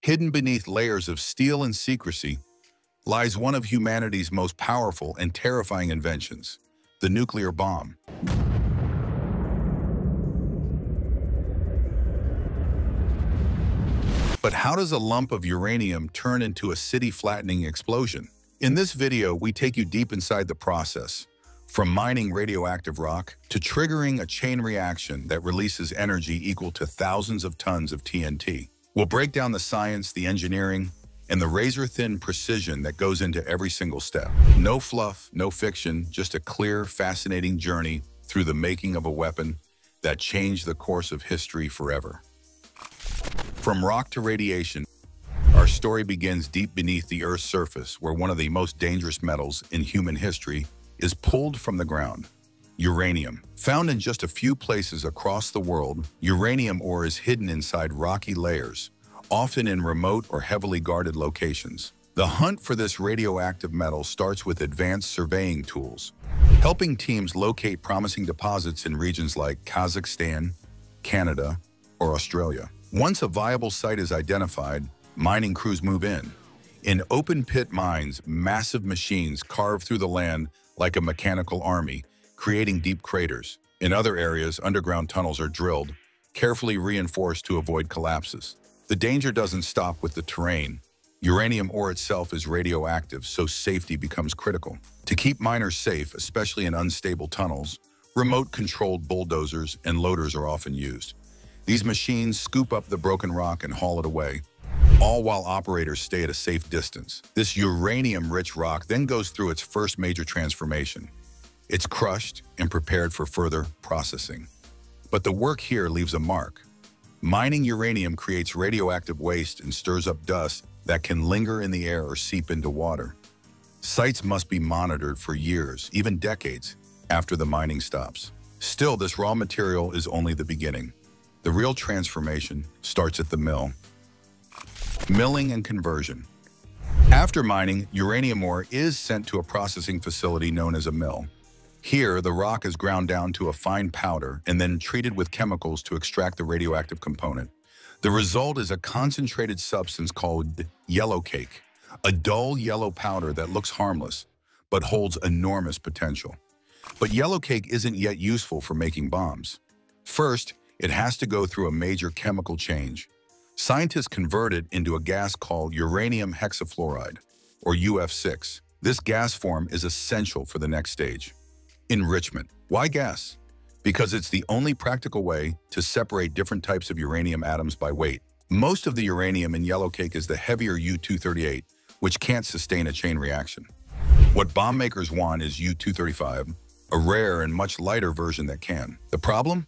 Hidden beneath layers of steel and secrecy lies one of humanity's most powerful and terrifying inventions, the nuclear bomb. But how does a lump of uranium turn into a city-flattening explosion? In this video, we take you deep inside the process, from mining radioactive rock to triggering a chain reaction that releases energy equal to thousands of tons of TNT. We'll break down the science, the engineering, and the razor-thin precision that goes into every single step. No fluff, no fiction, just a clear, fascinating journey through the making of a weapon that changed the course of history forever. From rock to radiation, our story begins deep beneath the Earth's surface, where one of the most dangerous metals in human history is pulled from the ground: uranium. Found in just a few places across the world, uranium ore is hidden inside rocky layers, often in remote or heavily guarded locations. The hunt for this radioactive metal starts with advanced surveying tools, helping teams locate promising deposits in regions like Kazakhstan, Canada, or Australia. Once a viable site is identified, mining crews move in. In open-pit mines, massive machines carve through the land like a mechanical army, creating deep craters. In other areas, underground tunnels are drilled, carefully reinforced to avoid collapses. The danger doesn't stop with the terrain. Uranium ore itself is radioactive, so safety becomes critical. To keep miners safe, especially in unstable tunnels, remote-controlled bulldozers and loaders are often used. These machines scoop up the broken rock and haul it away, all while operators stay at a safe distance. This uranium-rich rock then goes through its first major transformation. It's crushed and prepared for further processing. But the work here leaves a mark. Mining uranium creates radioactive waste and stirs up dust that can linger in the air or seep into water. Sites must be monitored for years, even decades, after the mining stops. Still, this raw material is only the beginning. The real transformation starts at the mill. Milling and conversion. After mining, uranium ore is sent to a processing facility known as a mill. Here, the rock is ground down to a fine powder and then treated with chemicals to extract the radioactive component. The result is a concentrated substance called yellowcake, a dull yellow powder that looks harmless, but holds enormous potential. But yellowcake isn't yet useful for making bombs. First, it has to go through a major chemical change. Scientists convert it into a gas called uranium hexafluoride, or UF6. This gas form is essential for the next stage: enrichment. Why gas? Because it's the only practical way to separate different types of uranium atoms by weight. Most of the uranium in yellowcake is the heavier U-238, which can't sustain a chain reaction. What bomb makers want is U-235, a rare and much lighter version that can. The problem?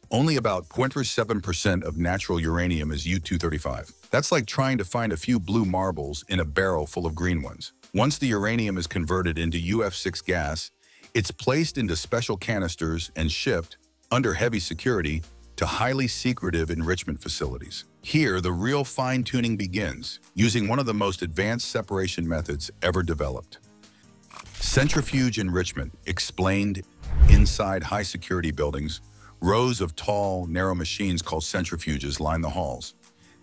Only about 0.7% of natural uranium is U-235. That's like trying to find a few blue marbles in a barrel full of green ones. Once the uranium is converted into UF6 gas, it's placed into special canisters and shipped, under heavy security, to highly secretive enrichment facilities. Here, the real fine-tuning begins, using one of the most advanced separation methods ever developed. Centrifuge enrichment, explained inside high-security buildings. Rows of tall, narrow machines called centrifuges line the halls.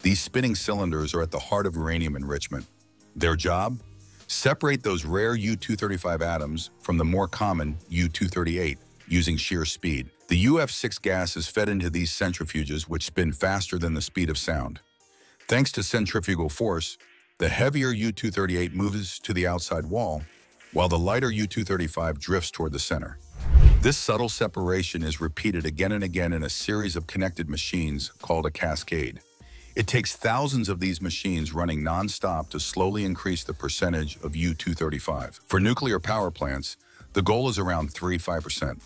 These spinning cylinders are at the heart of uranium enrichment. Their job? Separate those rare U-235 atoms from the more common U-238 using sheer speed. The UF6 gas is fed into these centrifuges, which spin faster than the speed of sound. Thanks to centrifugal force, the heavier U-238 moves to the outside wall, while the lighter U-235 drifts toward the center. This subtle separation is repeated again and again in a series of connected machines called a cascade. It takes thousands of these machines running non-stop to slowly increase the percentage of U-235. For nuclear power plants, the goal is around 35%.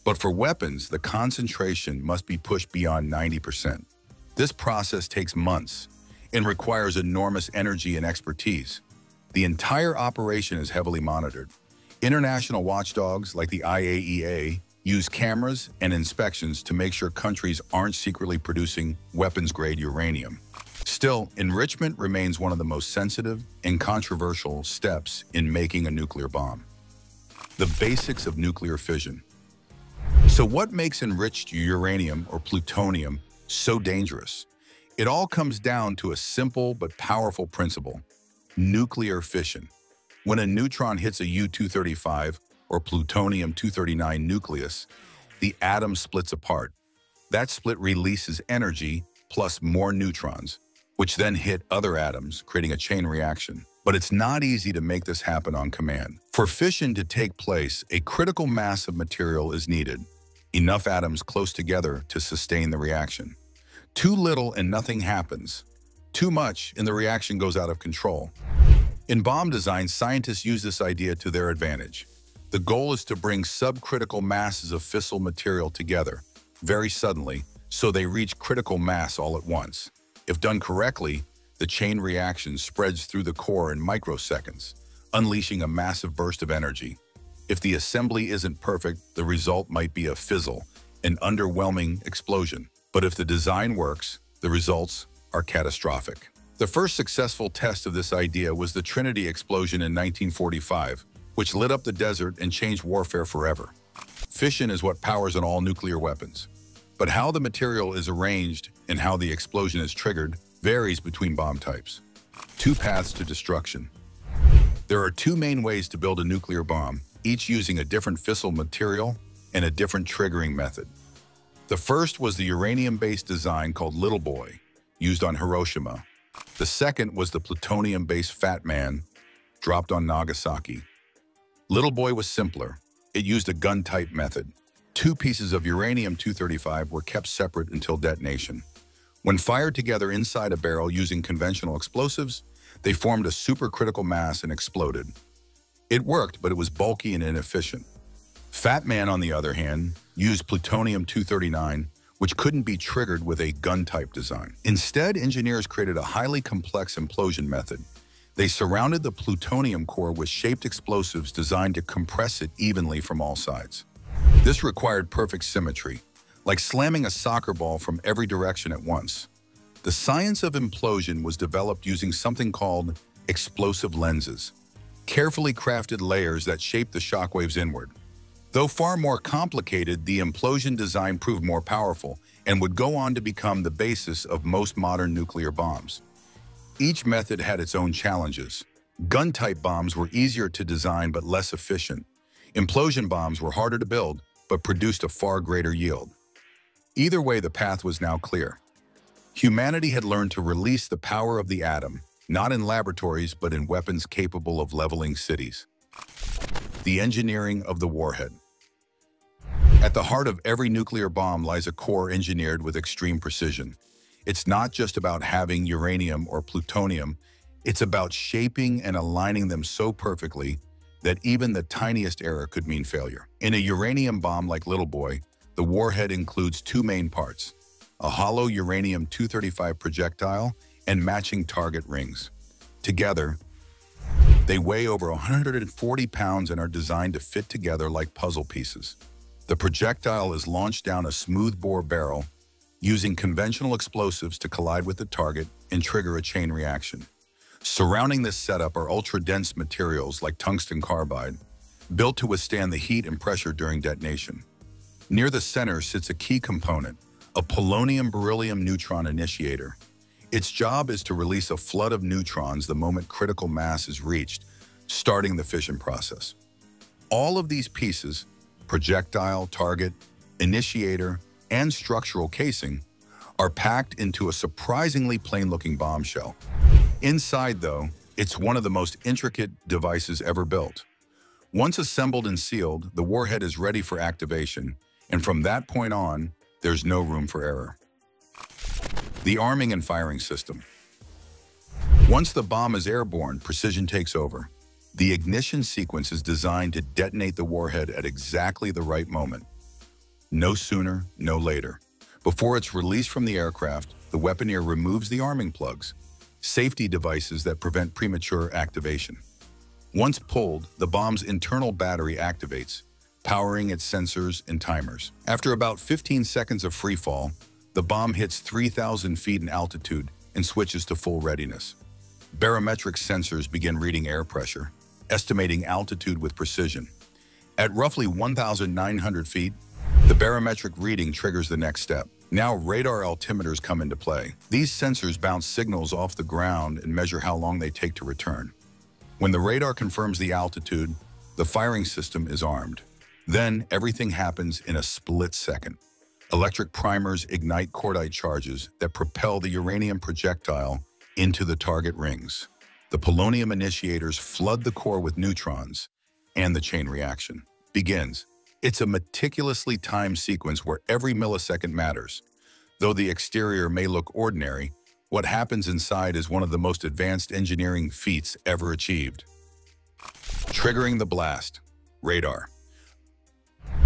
But for weapons, the concentration must be pushed beyond 90%. This process takes months and requires enormous energy and expertise. The entire operation is heavily monitored. International watchdogs like the IAEA use cameras and inspections to make sure countries aren't secretly producing weapons-grade uranium. Still, enrichment remains one of the most sensitive and controversial steps in making a nuclear bomb. The basics of nuclear fission. So what makes enriched uranium or plutonium so dangerous? It all comes down to a simple but powerful principle: nuclear fission. When a neutron hits a U-235 or plutonium-239 nucleus, the atom splits apart. That split releases energy plus more neutrons, which then hit other atoms, creating a chain reaction. But it's not easy to make this happen on command. For fission to take place, a critical mass of material is needed, enough atoms close together to sustain the reaction. Too little and nothing happens. Too much and the reaction goes out of control. In bomb design, scientists use this idea to their advantage. The goal is to bring subcritical masses of fissile material together very suddenly, so they reach critical mass all at once. If done correctly, the chain reaction spreads through the core in microseconds, unleashing a massive burst of energy. If the assembly isn't perfect, the result might be a fizzle, an underwhelming explosion. But if the design works, the results are catastrophic. The first successful test of this idea was the Trinity explosion in 1945, which lit up the desert and changed warfare forever. Fission is what powers on all nuclear weapons. But how the material is arranged and how the explosion is triggered varies between bomb types. Two paths to destruction. There are two main ways to build a nuclear bomb, each using a different fissile material and a different triggering method. The first was the uranium-based design called Little Boy, used on Hiroshima. The second was the plutonium-based Fat Man, dropped on Nagasaki. Little Boy was simpler. It used a gun-type method. Two pieces of uranium-235 were kept separate until detonation. When fired together inside a barrel using conventional explosives, they formed a supercritical mass and exploded. It worked, but it was bulky and inefficient. Fat Man, on the other hand, used plutonium-239, which couldn't be triggered with a gun-type design. Instead, engineers created a highly complex implosion method. They surrounded the plutonium core with shaped explosives designed to compress it evenly from all sides. This required perfect symmetry, like slamming a soccer ball from every direction at once. The science of implosion was developed using something called explosive lenses, carefully crafted layers that shaped the shockwaves inward. Though far more complicated, the implosion design proved more powerful and would go on to become the basis of most modern nuclear bombs. Each method had its own challenges. Gun-type bombs were easier to design but less efficient. Implosion bombs were harder to build but produced a far greater yield. Either way, the path was now clear. Humanity had learned to release the power of the atom, not in laboratories but in weapons capable of leveling cities. The engineering of the warhead. At the heart of every nuclear bomb lies a core engineered with extreme precision. It's not just about having uranium or plutonium, it's about shaping and aligning them so perfectly that even the tiniest error could mean failure. In a uranium bomb like Little Boy, the warhead includes two main parts: a hollow uranium-235 projectile and matching target rings. Together, they weigh over 140 pounds and are designed to fit together like puzzle pieces. The projectile is launched down a smoothbore barrel, using conventional explosives to collide with the target and trigger a chain reaction. Surrounding this setup are ultra-dense materials like tungsten carbide, built to withstand the heat and pressure during detonation. Near the center sits a key component, a polonium-beryllium neutron initiator. Its job is to release a flood of neutrons the moment critical mass is reached, starting the fission process. All of these pieces, projectile, target, initiator, and structural casing, are packed into a surprisingly plain-looking bombshell. Inside, though, it's one of the most intricate devices ever built. Once assembled and sealed, the warhead is ready for activation, and from that point on, there's no room for error. The arming and firing system. Once the bomb is airborne, precision takes over. The ignition sequence is designed to detonate the warhead at exactly the right moment. No sooner, no later. Before it's released from the aircraft, the weaponeer removes the arming plugs, safety devices that prevent premature activation. Once pulled, the bomb's internal battery activates, powering its sensors and timers. After about 15 seconds of free fall, the bomb hits 3,000 feet in altitude and switches to full readiness. Barometric sensors begin reading air pressure, estimating altitude with precision. At roughly 1,900 feet, the barometric reading triggers the next step. Now radar altimeters come into play. These sensors bounce signals off the ground and measure how long they take to return. When the radar confirms the altitude, the firing system is armed. Then everything happens in a split second. Electric primers ignite cordite charges that propel the uranium projectile into the target rings. The polonium initiators flood the core with neutrons, and the chain reaction begins. It's a meticulously timed sequence where every millisecond matters. Though the exterior may look ordinary, what happens inside is one of the most advanced engineering feats ever achieved. Triggering the blast. Radar.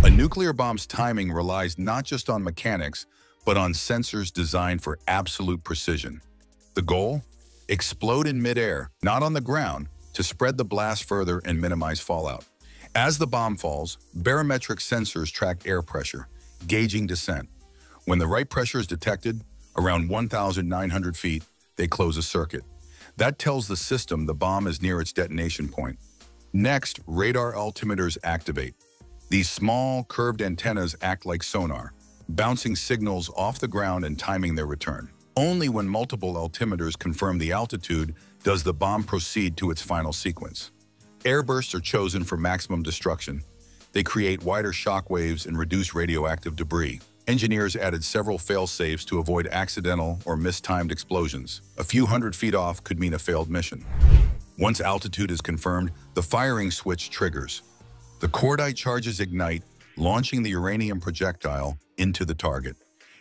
A nuclear bomb's timing relies not just on mechanics, but on sensors designed for absolute precision. The goal? Explode in midair, not on the ground, to spread the blast further and minimize fallout. As the bomb falls, barometric sensors track air pressure, gauging descent. When the right pressure is detected, around 1,900 feet, they close a circuit. That tells the system the bomb is near its detonation point. Next, radar altimeters activate. These small, curved antennas act like sonar, bouncing signals off the ground and timing their return. Only when multiple altimeters confirm the altitude does the bomb proceed to its final sequence. Airbursts are chosen for maximum destruction. They create wider shock waves and reduce radioactive debris. Engineers added several fail-safes to avoid accidental or mistimed explosions. A few hundred feet off could mean a failed mission. Once altitude is confirmed, the firing switch triggers. The cordite charges ignite, launching the uranium projectile into the target.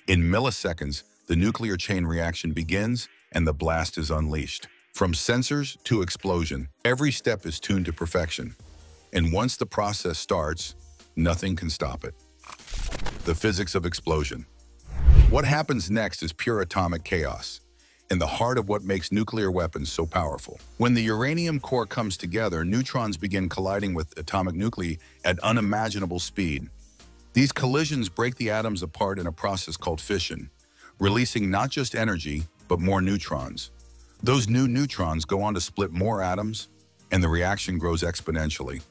In milliseconds, the nuclear chain reaction begins and the blast is unleashed. From sensors to explosion, every step is tuned to perfection. And once the process starts, nothing can stop it. The physics of explosion. What happens next is pure atomic chaos, in the heart of what makes nuclear weapons so powerful. When the uranium core comes together, neutrons begin colliding with atomic nuclei at unimaginable speed. These collisions break the atoms apart in a process called fission, releasing not just energy, but more neutrons. Those new neutrons go on to split more atoms, and the reaction grows exponentially.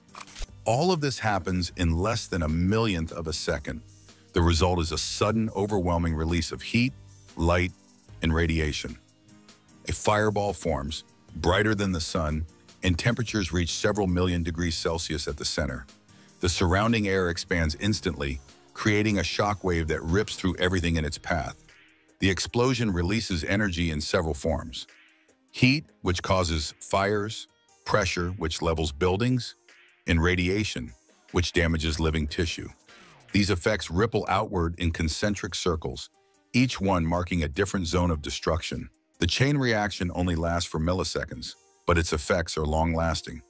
All of this happens in less than a millionth of a second. The result is a sudden, overwhelming release of heat, light, and radiation. A fireball forms, brighter than the sun, and temperatures reach several million degrees Celsius at the center. The surrounding air expands instantly, creating a shock wave that rips through everything in its path. The explosion releases energy in several forms. Heat, which causes fires, pressure, which levels buildings, and radiation, which damages living tissue. These effects ripple outward in concentric circles, each one marking a different zone of destruction. The chain reaction only lasts for milliseconds, but its effects are long-lasting.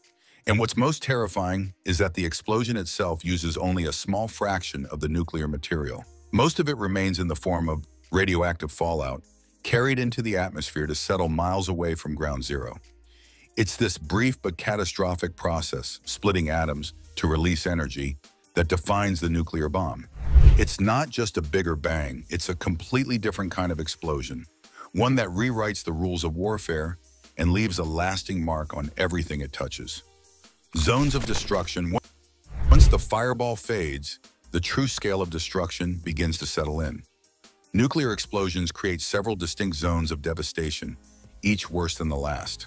And what's most terrifying is that the explosion itself uses only a small fraction of the nuclear material. Most of it remains in the form of radioactive fallout, carried into the atmosphere to settle miles away from ground zero. It's this brief but catastrophic process, splitting atoms to release energy, that defines the nuclear bomb. It's not just a bigger bang, it's a completely different kind of explosion, one that rewrites the rules of warfare and leaves a lasting mark on everything it touches. Zones of destruction. Once the fireball fades, the true scale of destruction begins to settle in. Nuclear explosions create several distinct zones of devastation, each worse than the last.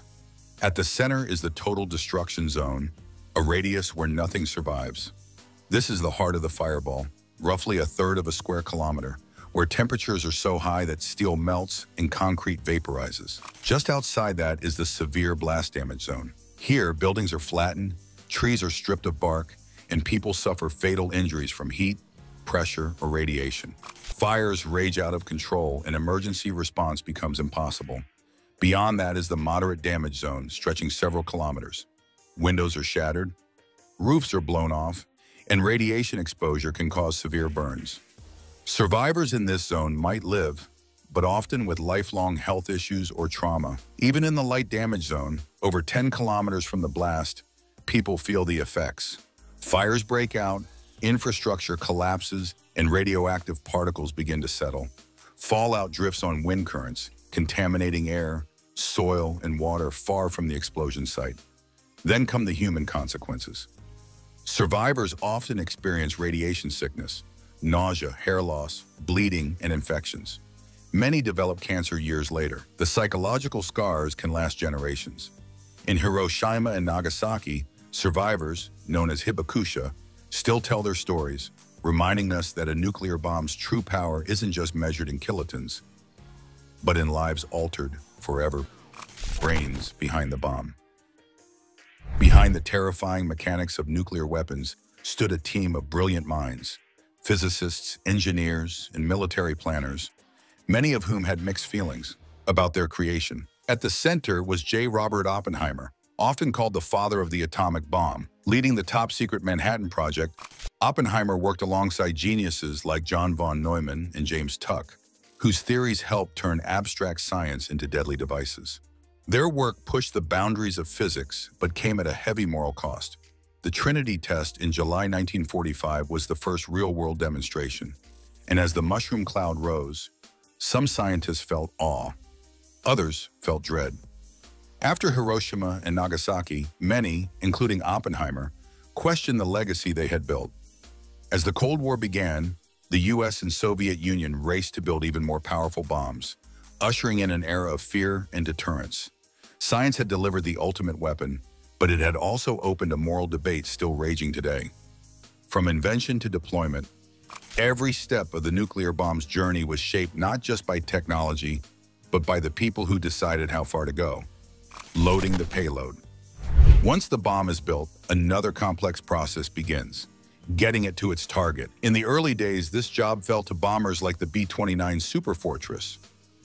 At the center is the total destruction zone, a radius where nothing survives. This is the heart of the fireball, roughly a third of a square kilometer, where temperatures are so high that steel melts and concrete vaporizes. Just outside that is the severe blast damage zone. Here, buildings are flattened, trees are stripped of bark, and people suffer fatal injuries from heat, pressure, or radiation. Fires rage out of control and emergency response becomes impossible. Beyond that is the moderate damage zone, stretching several kilometers. Windows are shattered, roofs are blown off, and radiation exposure can cause severe burns. Survivors in this zone might live, but often with lifelong health issues or trauma. Even in the light damage zone, over 10 kilometers from the blast, people feel the effects. Fires break out, infrastructure collapses, and radioactive particles begin to settle. Fallout drifts on wind currents, contaminating air, soil, and water far from the explosion site. Then come the human consequences. Survivors often experience radiation sickness, nausea, hair loss, bleeding, and infections. Many develop cancer years later. The psychological scars can last generations. In Hiroshima and Nagasaki, survivors, known as hibakusha, still tell their stories, reminding us that a nuclear bomb's true power isn't just measured in kilotons, but in lives altered forever. Brains behind the bomb. Behind the terrifying mechanics of nuclear weapons stood a team of brilliant minds, physicists, engineers, and military planners, many of whom had mixed feelings about their creation. At the center was J. Robert Oppenheimer, often called the father of the atomic bomb. Leading the top-secret Manhattan Project, Oppenheimer worked alongside geniuses like John von Neumann and James Tuck, whose theories helped turn abstract science into deadly devices. Their work pushed the boundaries of physics, but came at a heavy moral cost. The Trinity test in July 1945 was the first real-world demonstration, and as the mushroom cloud rose, some scientists felt awe, others felt dread. After Hiroshima and Nagasaki, many, including Oppenheimer, questioned the legacy they had built. As the Cold War began, the US and Soviet Union raced to build even more powerful bombs, ushering in an era of fear and deterrence. Science had delivered the ultimate weapon, but it had also opened a moral debate still raging today. From invention to deployment, every step of the nuclear bomb's journey was shaped not just by technology, but by the people who decided how far to go. Loading the payload. Once the bomb is built, another complex process begins, getting it to its target. In the early days, this job fell to bombers like the B-29 Superfortress.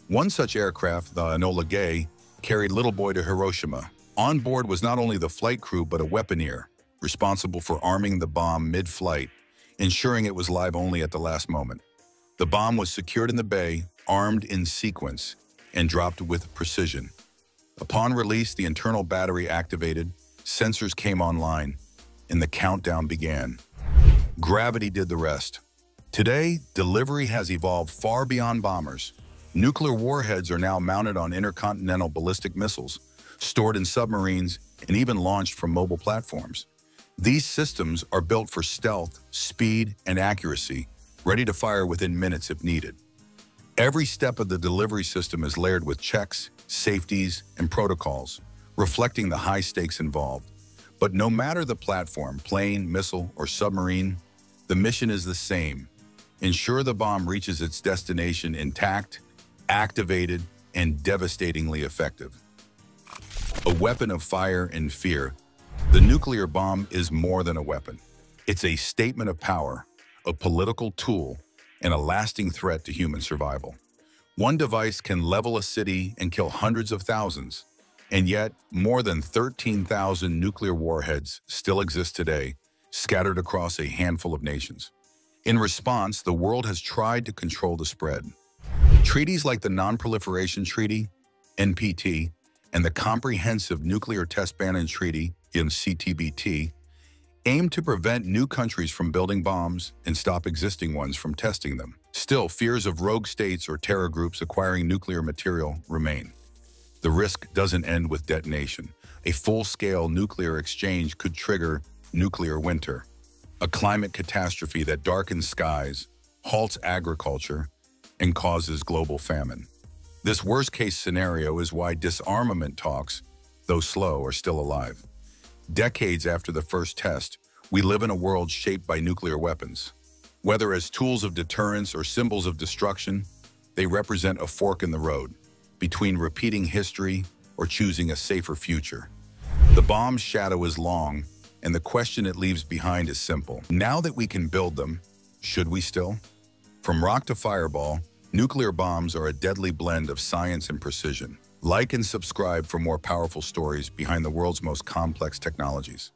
One such aircraft, the Enola Gay, carried Little Boy to Hiroshima. On board was not only the flight crew, but a weaponeer, responsible for arming the bomb mid-flight, ensuring it was live only at the last moment. The bomb was secured in the bay, armed in sequence, and dropped with precision. Upon release, the internal battery activated, sensors came online, and the countdown began. Gravity did the rest. Today, delivery has evolved far beyond bombers. Nuclear warheads are now mounted on intercontinental ballistic missiles, stored in submarines, and even launched from mobile platforms. These systems are built for stealth, speed, and accuracy, ready to fire within minutes if needed. Every step of the delivery system is layered with checks, safeties, and protocols, reflecting the high stakes involved. But no matter the platform, plane, missile, or submarine, the mission is the same. Ensure the bomb reaches its destination intact, activated, and devastatingly effective. A weapon of fire and fear, the nuclear bomb is more than a weapon. It's a statement of power, a political tool, and a lasting threat to human survival. One device can level a city and kill hundreds of thousands, and yet more than 13,000 nuclear warheads still exist today, scattered across a handful of nations. In response, the world has tried to control the spread. Treaties like the Non-Proliferation Treaty, NPT, and the Comprehensive Nuclear Test Ban Treaty, CTBT, aim to prevent new countries from building bombs and stop existing ones from testing them. Still, fears of rogue states or terror groups acquiring nuclear material remain. The risk doesn't end with detonation. A full-scale nuclear exchange could trigger nuclear winter, a climate catastrophe that darkens skies, halts agriculture, and causes global famine. This worst-case scenario is why disarmament talks, though slow, are still alive. Decades after the first test, we live in a world shaped by nuclear weapons. Whether as tools of deterrence or symbols of destruction, they represent a fork in the road between repeating history or choosing a safer future. The bomb's shadow is long, and the question it leaves behind is simple. Now that we can build them, should we still? From rock to fireball, nuclear bombs are a deadly blend of science and precision. Like and subscribe for more powerful stories behind the world's most complex technologies.